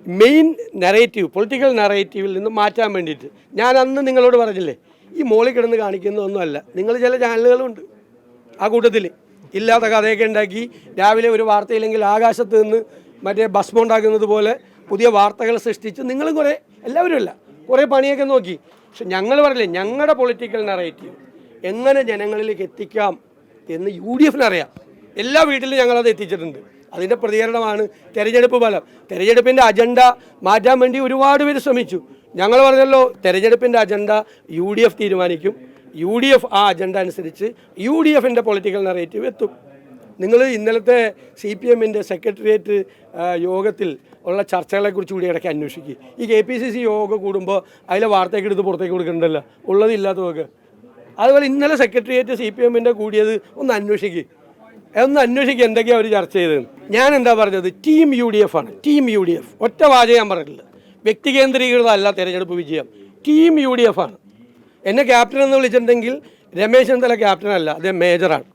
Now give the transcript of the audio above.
Main narrative political നറേറ്റീവിൽ നിന്ന് മാറ്റാൻ വേണ്ടിയിട്ട് ഞാൻ അന്ന് നിങ്ങളോട് പറഞ്ഞില്ലേ, ഈ മോളിൽ കിടന്ന് കാണിക്കുന്നതൊന്നുമല്ല. നിങ്ങൾ ചില ചാനലുകളുണ്ട് ആ കൂട്ടത്തിൽ ഇല്ലാത്ത കഥയൊക്കെ ഉണ്ടാക്കി രാവിലെ ഒരു വാർത്തയില്ലെങ്കിൽ ആകാശത്ത് നിന്ന് മറ്റേ ഭസ്മം ഉണ്ടാക്കുന്നത് പോലെ പുതിയ വാർത്തകൾ സൃഷ്ടിച്ച് നിങ്ങളും കുറേ, എല്ലാവരും അല്ല, കുറേ പണിയൊക്കെ നോക്കി. പക്ഷെ ഞങ്ങൾ പറയില്ലേ, ഞങ്ങളുടെ പൊളിറ്റിക്കൽ നറേറ്റീവ് എങ്ങനെ ജനങ്ങളിലേക്ക് എത്തിക്കാം എന്ന് UDF അറിയാം. എല്ലാ വീട്ടിലും ഞങ്ങളത് എത്തിച്ചിട്ടുണ്ട്. അതിൻ്റെ പ്രതികരണമാണ് തെരഞ്ഞെടുപ്പ് ഫലം. തെരഞ്ഞെടുപ്പിൻ്റെ അജണ്ട മാറ്റാൻ വേണ്ടി ഒരുപാട് പേര് ശ്രമിച്ചു. ഞങ്ങൾ പറഞ്ഞല്ലോ, തെരഞ്ഞെടുപ്പിൻ്റെ അജണ്ട UDF തീരുമാനിക്കും. UDF ആ അജണ്ട അനുസരിച്ച് UDFൻ്റെ പൊളിറ്റിക്കൽ നറേറ്റീവ് എത്തും. നിങ്ങൾ ഇന്നലത്തെ CPMൻ്റെ സെക്രട്ടേറിയറ്റ് യോഗത്തിൽ ഉള്ള ചർച്ചകളെക്കുറിച്ച് കൂടി ഇടയ്ക്ക് അന്വേഷിക്കുക. ഈ KPCC യോഗം കൂടുമ്പോൾ അതിലെ വാർത്തയൊക്കെ എടുത്ത് പുറത്തേക്ക് കൊടുക്കണ്ടല്ലോ, ഉള്ളതില്ലാത്തതൊക്കെ. അതുപോലെ ഇന്നലെ സെക്രട്ടേറിയറ്റ് CPMൻ്റെ കൂടിയത് ഒന്ന് അന്വേഷിക്കുക എന്തൊക്കെയാണ് അവർ ചർച്ച ചെയ്തത്. ഞാൻ എന്താ പറഞ്ഞത്, ടീം UDF ആണ്. ടീം UDF ഒറ്റ വാചകം ഞാൻ പറഞ്ഞിട്ടില്ല. വ്യക്തി കേന്ദ്രീകൃതമല്ല തെരഞ്ഞെടുപ്പ് വിജയം, ടീം UDF ആണ്. എന്നെ ക്യാപ്റ്റൻ എന്ന് വിളിച്ചിട്ടുണ്ടെങ്കിൽ രമേശ് ചെന്നിത്തല ക്യാപ്റ്റനല്ല, അദ്ദേഹം മേജറാണ്.